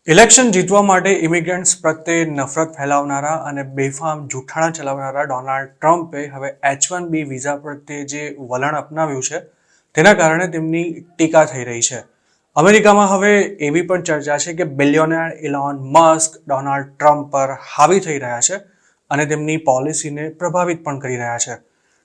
Election જીતવા માટે immigrants પ્રત્યે નફરત ફેલાવનારા અને બેફામ જૂઠાણા ચલાવનારા ડોનાલ્ડ ટ્રમ્પે હવે H-1B વિઝા પ્રત્યે જે વલણ અપનાવ્યું છે તેના કારણે તેમની ટીકા થઈ રહી છે. અમેરિકામાં હવે એવી પણ ચર્ચા છે કે બિલિયોનેર ઇલોન મસ્ક ડોનાલ્ડ ટ્રમ્પ પર હાવી થઈ રહ્યા છે અને તેમની પોલિસીને પ્રભાવિત પણ કરી રહ્યા છે.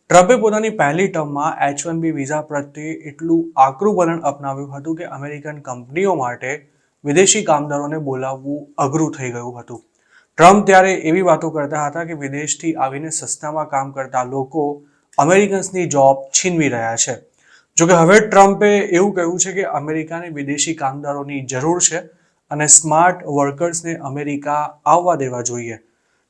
ટ્રમ્પે પોતાની પહેલી ટર્મમાં H-1B વિઝા પ્રત્યે એટલું આકરું વલણ અપનાવ્યું હતું કે અમેરિકન કંપનીઓ માટે વિદેશી કામદારોને બોલાવવું અઘરું થઈ ગયું હતું. ટ્રમ્પ ત્યારે એવી વાતો કરતા હતા કે વિદેશથી આવીને સસ્તામાં કામ કરતા લોકો અમેરિકન્સની જોબ છીનવી રહ્યા છે. જોકે હવે ટ્રમ્પે એવું કહ્યું છે કે અમેરિકાને વિદેશી કામદારોની જરૂર છે અને સ્માર્ટ વર્કર્સને અમેરિકા આવવા દેવા જોઈએ.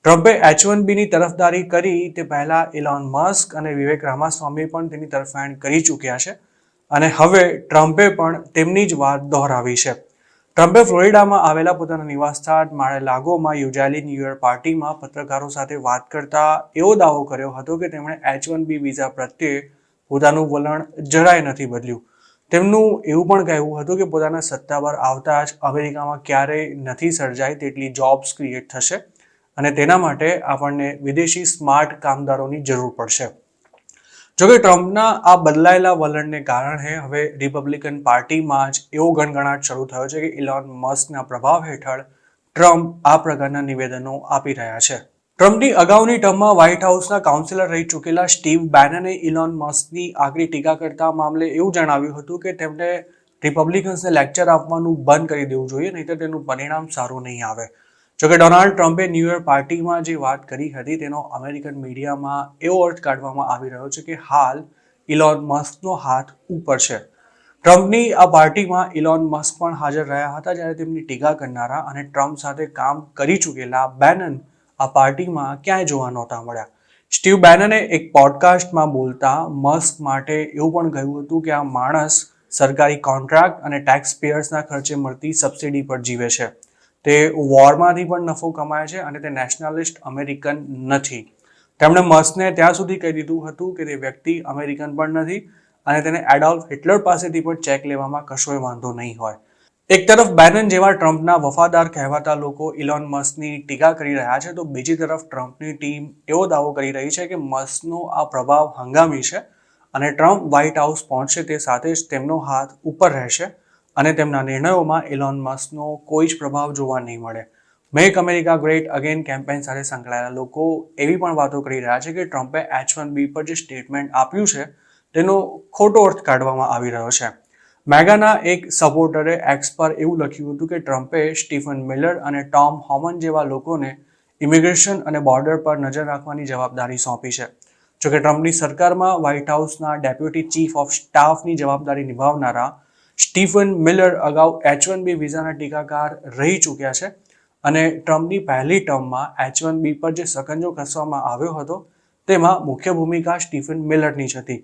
ટ્રમ્પે H-1Bની તરફદારી કરી તે પહેલા ઇલોન મસ્ક અને વિવેક રામાસ્વામી પણ તેની તરફેણ કરી ચૂક્યા છે અને હવે ટ્રમ્પે પણ તેમની જ વાત દોહરાવી છે. ટ્રમ્પે ફ્લોરિડામાં આવેલા પોતાના નિવાસસ્થાન માર-અ-લાગોમાં યોજાયેલી ન્યૂ યર પાર્ટીમાં પત્રકારો સાથે વાત કરતા એવો દાવો કર્યો હતો કે તેમણે H-1B વિઝા પ્રત્યે પોતાનું વલણ જરાય નથી બદલ્યું. તેમનું એવું પણ કહેવું હતું કે પોતાના સત્તા પર આવતા જ અમેરિકામાં ક્યારેય નથી સર્જાય તેટલી જોબ્સ ક્રિએટ થશે અને તેના માટે આપણને વિદેશી સ્માર્ટ કામદારોની જરૂર પડશે. જોકે ટ્રમ્પના આ બદલાયેલા વલણને કારણે હવે રિપબ્લિકન પાર્ટીમાં જ એવો ગણગણાટ શરૂ થયો છે કે ઇલોન મસ્કના પ્રભાવ હેઠળ ટ્રમ્પ આ પ્રકારના નિવેદનો આપી રહ્યા છે. ટ્રમ્પની અગાઉની ટર્મમાં વ્હાઇટ હાઉસના કાઉન્સિલર રહી ચૂકેલા સ્ટીવ બેનને ઇલોન મસ્કની આકરી ટીકા કરતા મામલે એવું જણાવ્યું હતું કે તેમણે રિપબ્લિકન્સને લેક્ચર આપવાનું બંધ કરી દેવું જોઈએ, નહીંતર તેનું પરિણામ સારું નહીં આવે. જોકે ડોનાલ્ડ ટ્રમ્પે ન્યૂ યર પાર્ટીમાં જે વાત કરી હતી તેનો અમેરિકન મીડિયામાં એવો અર્થ કાઢવામાં આવી રહ્યો છે કે હાલ ઇલોન મસ્કનો હાથ ઉપર છે. ટ્રમ્પની આ પાર્ટીમાં ઇલોન મસ્ક પણ હાજર રહ્યા હતા, જ્યારે તેમની ટીકા કરનારા અને ટ્રમ્પ સાથે કામ કરી ચૂકેલા બેનન આ પાર્ટીમાં ક્યાંય જોવા નહોતા મળ્યા. સ્ટીવ બેનને એક પોડકાસ્ટમાં બોલતા મસ્ક માટે એવું પણ કહ્યું હતું કે આ માણસ સરકારી કોન્ટ્રાક્ટ અને ટેક્સ પેયર્સના ખર્ચે મળતી સબસિડી પર જીવે છે. તે વોરમાંથી પણ નફો કમાય છે અને તે નેશનલિસ્ટ અમેરિકન નથી. તેમણે મસ્કને ત્યાં સુધી કહી દીધું હતું કે તે વ્યક્તિ અમેરિકન પણ નથી અને તેને એડોલ્ફ હિટલર પાસેથી પણ ચેક લેવામાં કશોય વાંધો નહીં હોય. એક તરફ બેનન જેવા ટ્રમ્પના વફાદાર કહેવાતા લોકો ઇલોન મસ્કની ટીકા કરી રહ્યા છે, તો બીજી તરફ ટ્રમ્પની ટીમ એવો દાવો કરી રહી છે કે મસ્કનો આ પ્રભાવ હંગામી છે અને ટ્રમ્પ વ્હાઇટ હાઉસ પહોંચશે તે સાથે જ તેમનો હાથ ઉપર રહેશે અને તેમના નિર્ણયોમાં ઇલોન મસ્કનો કોઈ જ પ્રભાવ જોવા નહીં મળે. Make America great again campaign સાથે સંકળાયેલા લોકો એવી પણ વાતો કરી રહ્યા છે કે ટ્રમ્પે H-1B પર જે સ્ટેટમેન્ટ આપ્યું છે તેનો ખોટો અર્થ કાઢવામાં આવી રહ્યો છે. મેગાના એક સપોર્ટરે એક્સ પર એવું લખ્યું હતું કે ટ્રમ્પે સ્ટીફન મિલર અને ટોમ હોમન જેવા લોકોને ઇમિગ્રેશન અને બોર્ડર પર નજર રાખવાની જવાબદારી સોંપી છે. જોકે ટ્રમ્પની સરકારમાં વ્હાઇટ હાઉસના ડેપ્યુટી ચીફ ઓફ સ્ટાફની જવાબદારી નિભાવનારા સ્ટીફન મિલર અગાઉ H-1B વિઝાના ટીકાકાર રહી ચૂક્યા છે અને ટ્રમ્પની પહેલી ટર્મમાં H-1B પર જે સકંજો કસવામાં આવ્યો હતો તેમાં મુખ્ય ભૂમિકા સ્ટીફન મિલરની જ હતી.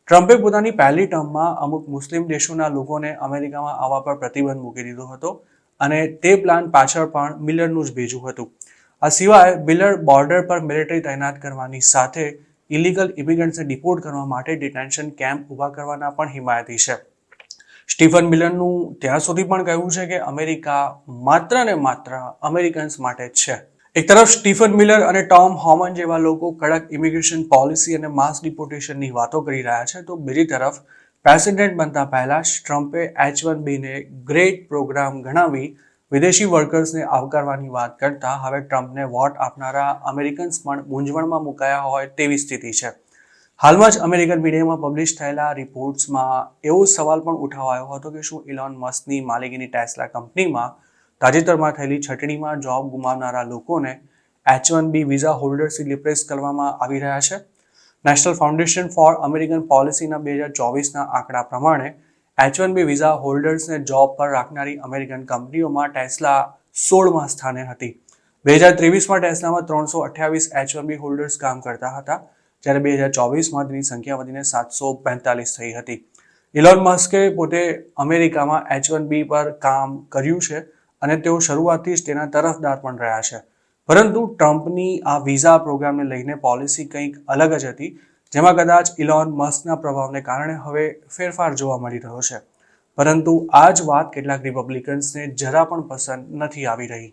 ટ્રમ્પે પોતાની પહેલી ટર્મમાં અમુક મુસ્લિમ દેશોના લોકોને અમેરિકામાં આવવા પર પ્રતિબંધ મૂકી દીધો હતો અને તે પ્લાન પાછળ પણ મિલરનું જ ભેજું હતું. આ સિવાય મિલર બોર્ડર પર મિલિટરી તૈનાત કરવાની સાથે ઇલીગલ ઇમિગ્રન્ટ્સને ડિપોર્ટ કરવા માટે ડિટેન્શન કેમ્પ ઊભા કરવાના પણ હિમાયતી છે. સ્ટીફન મિલરનું ત્યાં સુધી પણ કહેવું છે કે અમેરિકા માત્ર ને માત્ર અમેરિકન્સ માટે જ છે. એક તરફ સ્ટીફન મિલર અને ટોમ હોમન જેવા લોકો કડક ઇમિગ્રેશન પોલિસી અને માસ ડિપોર્ટેશનની વાતો કરી રહ્યા છે, તો બીજી તરફ પ્રેસિડેન્ટ બનતા પહેલા ટ્રમ્પે H-1Bને ગ્રેટ પ્રોગ્રામ ગણાવી વિદેશી વર્કર્સને આવકારવાની વાત કરતા હવે ટ્રમ્પને વોટ આપનારા અમેરિકન્સ પણ મૂંઝવણમાં મુકાયા હોય તેવી સ્થિતિ છે. હાલમાં જ અમેરિકન મીડિયામાં પબ્લિશ થયેલા રિપોર્ટ્સમાં એવો સવાલ પણ ઉઠાવાયો હતો કે શું ઇલોન મસ્કની માલિકીની ટેસ્લા કંપનીમાં તાજેતરમાં થયેલી છટણીમાં જોબ ગુમાવનારા લોકોને H-1B વિઝા હોલ્ડર્સથી રિપ્લેસ કરવામાં આવી રહ્યા છે. નેશનલ ફાઉન્ડેશન ફોર અમેરિકન પોલિસીના 2024ના આંકડા પ્રમાણે H-1B વિઝા હોલ્ડર્સને જોબ પર રાખનારી અમેરિકન કંપનીઓમાં ટેસ્લા 16મા સ્થાને હતી. 2023માં ટેસ્લામાં 328 H-1B હોલ્ડર્સ કામ કરતા હતા, જ્યારે 2024માં તેની સંખ્યા વધીને 745 થઈ હતી. ઇલોન મસ્કે પોતે અમેરિકામાં H-1B પર કામ કર્યું છે અને તેઓ શરૂઆતથી જ તેના તરફદાર પણ રહ્યા છે. પરંતુ ટ્રમ્પની આ વિઝા પ્રોગ્રામને લઈને પોલિસી કંઈક અલગ જ હતી, જેમાં કદાચ ઇલોન મસ્કના પ્રભાવને કારણે હવે ફેરફાર જોવા મળી રહ્યો છે. પરંતુ આ જ વાત કેટલાક રિપબ્લિકન્સને જરા પણ પસંદ નથી આવી રહી.